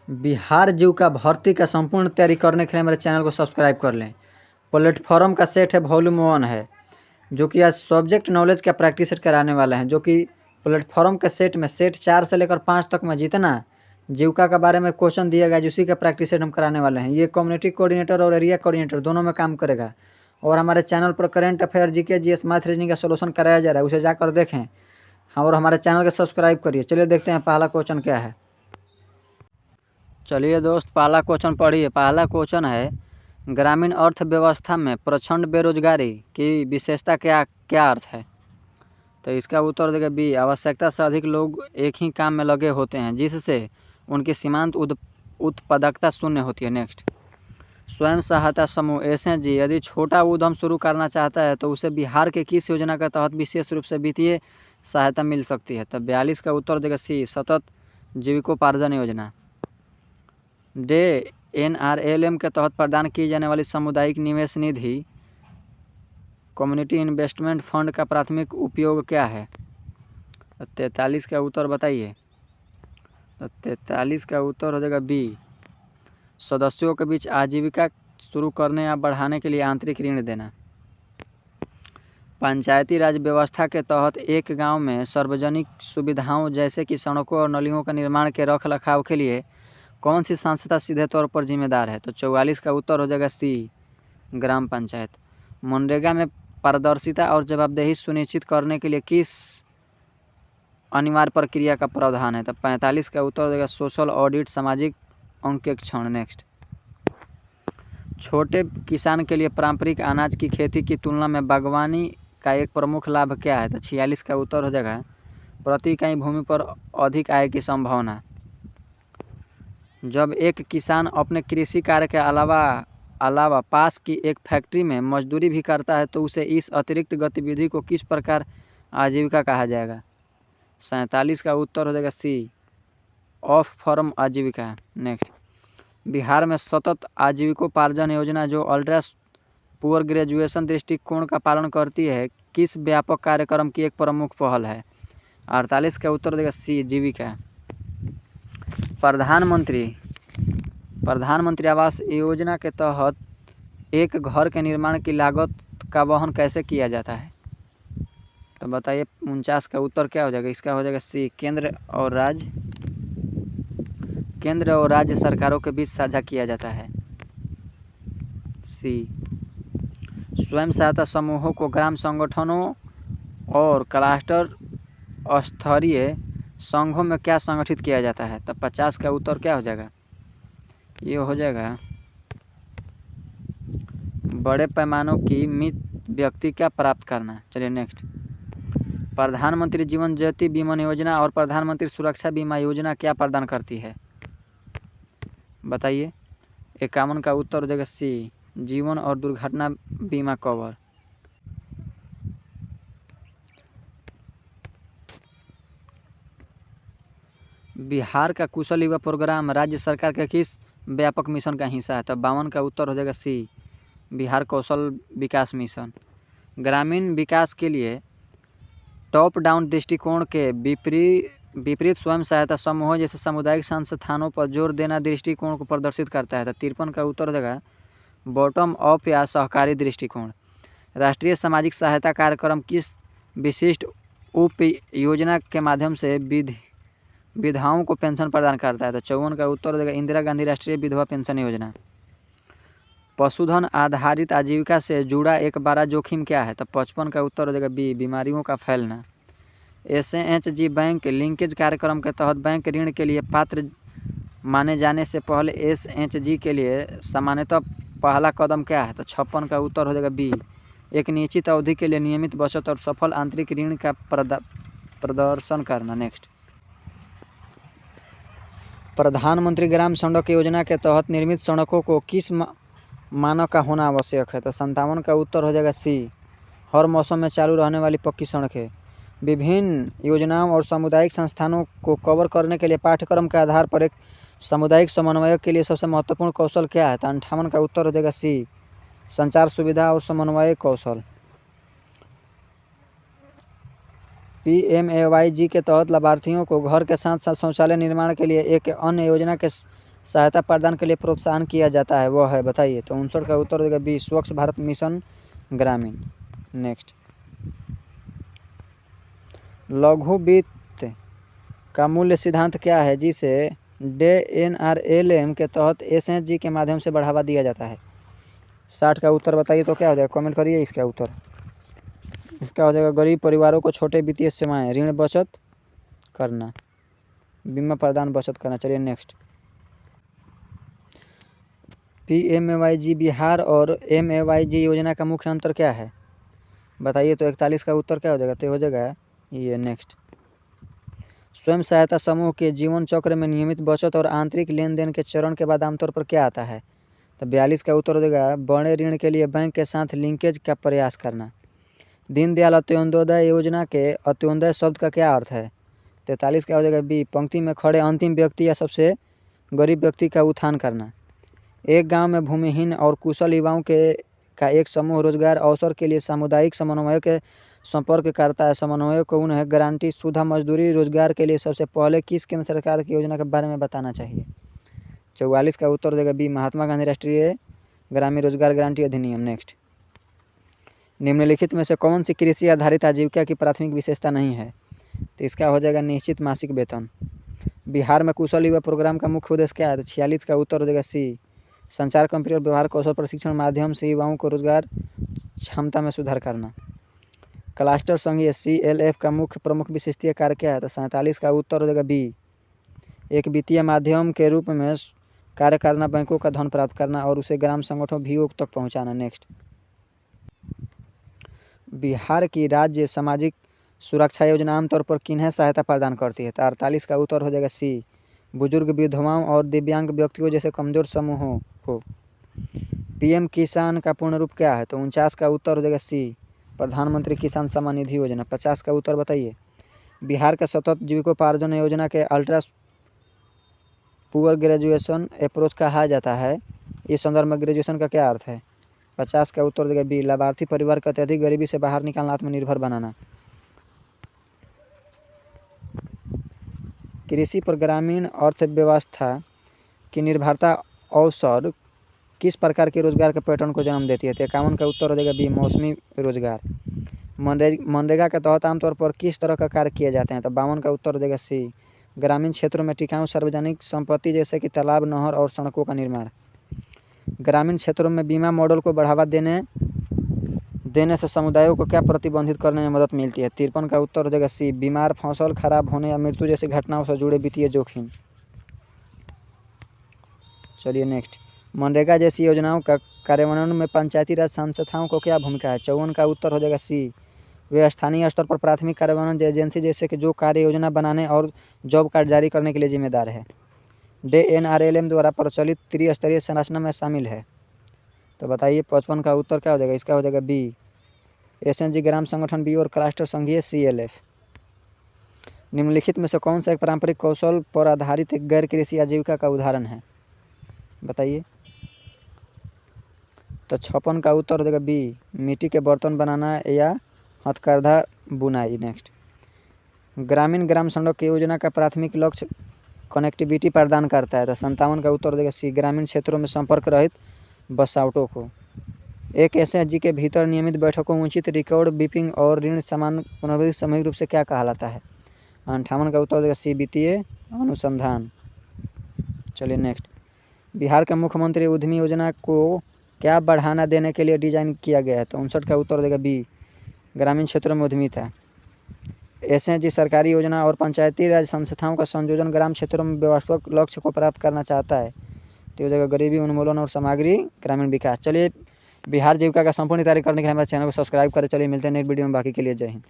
बिहार जीविका भर्ती का संपूर्ण तैयारी करने के लिए मेरे चैनल को सब्सक्राइब कर लें। प्लेटफॉर्म का सेट है वॉल्यूम 1 है, जो कि आज सब्जेक्ट नॉलेज का प्रैक्टिस सेट कराने वाले हैं। जो कि प्लेटफॉर्म के सेट में सेट 4 से लेकर 5 तक में जितना जीविका के बारे में क्वेश्चन दिया गया उसी का प्रैक्टिस सेट हम कराने वाले हैं। ये कम्युनिटी कोऑर्डिनेटर और एरिया कोऑर्डिनेटर दोनों में काम करेगा। और हमारे चैनल पर current affair, GK, GS, math, reasoning का सोल्यूशन कराया जा रहा है, उसे जाकर देखें और हमारे चैनल को सब्सक्राइब करिए। चलिए देखते हैं पहला क्वेश्चन क्या है। चलिए दोस्त, पहला क्वेश्चन पढ़िए। पहला क्वेश्चन है, ग्रामीण अर्थव्यवस्था में प्रचंड बेरोजगारी की विशेषता क्या अर्थ है? तो इसका उत्तर देगा बी, आवश्यकता से अधिक लोग एक ही काम में लगे होते हैं जिससे उनकी सीमांत उत्पादकता शून्य होती है। नेक्स्ट, स्वयं सहायता समूह एसएचजी यदि छोटा उद्यम शुरू करना चाहता है तो उसे बिहार के किस योजना के तहत विशेष रूप से वित्तीय सहायता मिल सकती है? तो 42 का उत्तर देगा सी, सतत जीविकोपार्जन योजना। डे एनआरएलएम के तहत प्रदान की जाने वाली सामुदायिक निवेश निधि कम्युनिटी इन्वेस्टमेंट फंड का प्राथमिक उपयोग क्या है? 43 का उत्तर बताइए। तो 43 का उत्तर हो जाएगा बी, सदस्यों के बीच आजीविका शुरू करने या बढ़ाने के लिए आंतरिक ऋण देना। पंचायती राज व्यवस्था के तहत एक गांव में सार्वजनिक सुविधाओं जैसे कि सड़कों और नलियों का निर्माण के रख रखाव के लिए कौन सी संस्था सीधे तौर पर जिम्मेदार है? तो 44 का उत्तर हो जाएगा सी, ग्राम पंचायत। मनरेगा में पारदर्शिता और जवाबदेही सुनिश्चित करने के लिए किस अनिवार्य प्रक्रिया का प्रावधान है? तो 45 का उत्तर हो जाएगा सोशल ऑडिट, सामाजिक अंकेक्षण। नेक्स्ट, छोटे किसान के लिए पारंपरिक अनाज की खेती की तुलना में बागवानी का एक प्रमुख लाभ क्या है? तो 46 का उत्तर हो जाएगा प्रति इकाई भूमि पर अधिक आय की संभावना। जब एक किसान अपने कृषि कार्य के अलावा पास की एक फैक्ट्री में मजदूरी भी करता है तो उसे इस अतिरिक्त गतिविधि को किस प्रकार आजीविका कहा जाएगा? 47 का उत्तर हो जाएगा सी, ऑफ फार्म आजीविका। नेक्स्ट, बिहार में सतत आजीविकोपार्जन योजना जो अल्ट्रा पुअर ग्रेजुएशन दृष्टिकोण का पालन करती है किस व्यापक कार्यक्रम की एक प्रमुख पहल है? 48 का उत्तर देगा सी, जीविका। प्रधानमंत्री आवास योजना के तहत एक घर के निर्माण की लागत का वहन कैसे किया जाता है? तो बताइए 49 का उत्तर क्या हो जाएगा? इसका हो जाएगा सी, केंद्र और राज्य सरकारों के बीच साझा किया जाता है। सी, स्वयं सहायता समूहों को ग्राम संगठनों और क्लस्टर स्तरीय संघों में क्या संगठित किया जाता है? तब 50 का उत्तर क्या हो जाएगा? ये हो जाएगा बड़े पैमानों की मृत व्यक्ति का प्राप्त करना। चलिए नेक्स्ट, प्रधानमंत्री जीवन ज्योति बीमा योजना और प्रधानमंत्री सुरक्षा बीमा योजना क्या प्रदान करती है? बताइए। 51 का उत्तर हो जाएगा सी, जीवन और दुर्घटना बीमा कवर। बिहार का कुशल युवा प्रोग्राम राज्य सरकार के किस व्यापक मिशन का हिस्सा है? तो 52 का उत्तर हो जाएगा सी, बिहार कौशल विकास मिशन। ग्रामीण विकास के लिए टॉप डाउन दृष्टिकोण के विपरीत स्वयं सहायता समूहों जैसे सामुदायिक संस्थानों पर जोर देना दृष्टिकोण को प्रदर्शित करता है। तो 53 का उत्तर हो जाएगा बॉटम अप या सहकारी दृष्टिकोण। राष्ट्रीय सामाजिक सहायता कार्यक्रम किस विशिष्ट उप योजना के माध्यम से विधवाओं को पेंशन प्रदान करता है? तो 54 का उत्तर हो जाएगा इंदिरा गांधी राष्ट्रीय विधवा पेंशन योजना। पशुधन आधारित आजीविका से जुड़ा एक बड़ा जोखिम क्या है? तो 55 का उत्तर हो जाएगा बी, बीमारियों का फैलना। एसएचजी बैंक लिंकेज कार्यक्रम के तहत बैंक ऋण के लिए पात्र माने जाने से पहले एसएचजी के लिए सामान्यतः पहला कदम क्या है? तो 56 का उत्तर हो जाएगा बी, एक निश्चित अवधि के लिए नियमित बचत और सफल आंतरिक ऋण का प्रदर्शन करना। नेक्स्ट, प्रधानमंत्री ग्राम सड़क योजना के तहत निर्मित सड़कों को किस मानक का होना आवश्यक है? तो 57 का उत्तर हो जाएगा सी, हर मौसम में चालू रहने वाली पक्की सड़कें। विभिन्न योजनाओं और सामुदायिक संस्थानों को कवर करने के लिए पाठ्यक्रम के आधार पर एक सामुदायिक समन्वयक के लिए सबसे महत्वपूर्ण कौशल क्या है? तो 58 का उत्तर हो जाएगा सी, संचार सुविधा और समन्वय कौशल। पीएमएवाई जी के तहत लाभार्थियों को घर के साथ साथ शौचालय निर्माण के लिए एक अन्य योजना के सहायता प्रदान के लिए प्रोत्साहन किया जाता है वह है, बताइए। तो 59 का उत्तर हो जाएगा बी, स्वच्छ भारत मिशन ग्रामीण। नेक्स्ट, लघु वित्त का मूल्य सिद्धांत क्या है जिसे DNRLM के तहत SHG के माध्यम से बढ़ावा दिया जाता है? 60 का उत्तर बताइए तो क्या हो जाएगा, कमेंट करिए इसका उत्तर। इसका हो जाएगा गरीब परिवारों को छोटे वित्तीय सेवाएं, ऋण बचत करना, बीमा प्रदान बचत करना। चलिए नेक्स्ट, PMAYG बिहार और MAYG योजना का मुख्य अंतर क्या है, बताइए। तो 41 का उत्तर क्या हो जाएगा, तो हो जाएगा ये। नेक्स्ट, स्वयं सहायता समूह के जीवन चक्र में नियमित बचत और आंतरिक लेन देन के चरण के बाद आमतौर पर क्या आता है? तो 42 का उत्तर हो जाएगा बड़े ऋण के लिए बैंक के साथ लिंकेज का प्रयास करना। दीनदयाल अंत्योदय योजना के अंत्योदय शब्द का क्या अर्थ है? 43 का हो जाएगा बी, पंक्ति में खड़े अंतिम व्यक्ति या सबसे गरीब व्यक्ति का उत्थान करना। एक गांव में भूमिहीन और कुशल युवाओं का एक समूह रोजगार अवसर के लिए सामुदायिक समन्वय के संपर्क करता है। समन्वय को उन्हें गारंटी शुदा मजदूरी रोजगार के लिए सबसे पहले किस केंद्र सरकार की योजना के बारे में बताना चाहिए? 44 का उत्तर देगा बी, महात्मा गांधी राष्ट्रीय ग्रामीण रोजगार गारंटी अधिनियम। नेक्स्ट, निम्नलिखित में से कौन सी कृषि आधारित आजीविका की प्राथमिक विशेषता नहीं है? तो इसका हो जाएगा निश्चित मासिक वेतन। बिहार में कुशल युवा प्रोग्राम का मुख्य उद्देश्य क्या है? तो 46 का उत्तर हो जाएगा सी, संचार, कंप्यूटर व्यवहार कौशल प्रशिक्षण माध्यम से युवाओं को रोजगार क्षमता में सुधार करना। क्लस्टर संघीय CLF का मुख्य प्रमुख विशिष्टीय कार्य क्या है? तो 47 का उत्तर हो जाएगा बी, एक वित्तीय माध्यम के रूप में कार्य करना, बैंकों का धन प्राप्त करना और उसे ग्राम संगठनों VO तक पहुंचाना। नेक्स्ट, बिहार की राज्य सामाजिक सुरक्षा योजना आमतौर पर किन्हें सहायता प्रदान करती है? तो 48 का उत्तर हो जाएगा सी, बुजुर्ग, विधवाओं और दिव्यांग व्यक्तियों जैसे कमजोर समूहों को। PM किसान का पूर्ण रूप क्या है? तो 49 का उत्तर हो जाएगा सी, प्रधानमंत्री किसान सम्मान निधि योजना। 50 का उत्तर बताइए। बिहार के सतत जीविकोपार्जन योजना के अल्ट्रा पुअर ग्रेजुएशन अप्रोच कहा जाता है, इस संदर्भ में ग्रेजुएशन का क्या अर्थ है? 50 का उत्तर देगा बी, लाभार्थी परिवार को अत्यधिक गरीबी से बाहर निकालना, आत्मनिर्भर बनाना। कृषि पर ग्रामीण अर्थव्यवस्था की निर्भरता अवसर किस प्रकार के रोजगार के पैटर्न को जन्म देती है? 51 का उत्तर हो जाएगा बी, मौसमी रोजगार। मनरेगा के तहत आमतौर पर किस तरह का कार्य किए जाते हैं? तो 52 का उत्तर हो जाएगा सी, ग्रामीण क्षेत्रों में टिकाऊ सार्वजनिक संपत्ति जैसे कि तालाब, नहर और सड़कों का निर्माण। ग्रामीण क्षेत्रों में बीमा मॉडल को बढ़ावा देने से समुदायों को क्या प्रतिबंधित करने में मदद मिलती है? 53 का उत्तर हो जाएगा सी, बीमार, फसल खराब होने या मृत्यु जैसी घटनाओं से जुड़े वित्तीय जोखिम। चलिए नेक्स्ट, मनरेगा जैसी योजनाओं का कार्यान्वयन में पंचायती राज संस्थाओं को क्या भूमिका है? 54 का उत्तर हो जाएगा सी, वे स्थानीय स्तर पर प्राथमिक कार्यान्वयन एजेंसी जैसे कि जो कार्य योजना बनाने और जॉब कार्ड जारी करने के लिए जिम्मेदार है। DNRLM द्वारा प्रचलित त्रिस्तरीय संरचना में शामिल है। तो बताइए 55 का उत्तर क्या हो जाएगा? इसका हो जाएगा बी, SHG ग्राम संगठन बी और क्लस्टर संघीय CLF। निम्नलिखित में से कौन सा एक पारंपरिक कौशल पर आधारित एक गैर कृषि आजीविका का उदाहरण है? बताइए। तो 56 का उत्तर हो जाएगा बी, मिट्टी के बर्तन बनाना या हथकरघा बुनाई। नेक्स्ट, ग्रामीण ग्राम सड़क योजना का प्राथमिक लक्ष्य कनेक्टिविटी प्रदान करता है। तो 57 का उत्तर हो जाएगा सी, ग्रामीण क्षेत्रों में संपर्क रहित बसावटों को। एक SHG के भीतर नियमित बैठकों, उचित रिकॉर्ड कीपिंग और ऋण समान पुनर्विधि सामूहिक रूप से क्या कहलाता है? 58 का उत्तर हो जाएगा सी, वित्तीय अनुसंधान। चलिए नेक्स्ट, बिहार के मुख्यमंत्री उद्यमी योजना को क्या बढ़ाना देने के लिए डिजाइन किया गया है? तो 59 का उत्तर देगा बी, ग्रामीण क्षेत्रों में उद्यमिता। SHG सरकारी योजना और पंचायती राज संस्थाओं का संयोजन ग्राम क्षेत्रों में व्यवस्थात्मक लक्ष्य को प्राप्त करना चाहता है। तो हो जाएगा गरीबी उन्मूलन और सामग्री ग्रामीण विकास। चलिए, बिहार जीविका का संपूर्ण तैयारी करने के लिए हमारे चैनल को सब्सक्राइब करें। चलिए मिलते हैं नेक्स्ट वीडियो में, बाकी के लिए जय हिंद।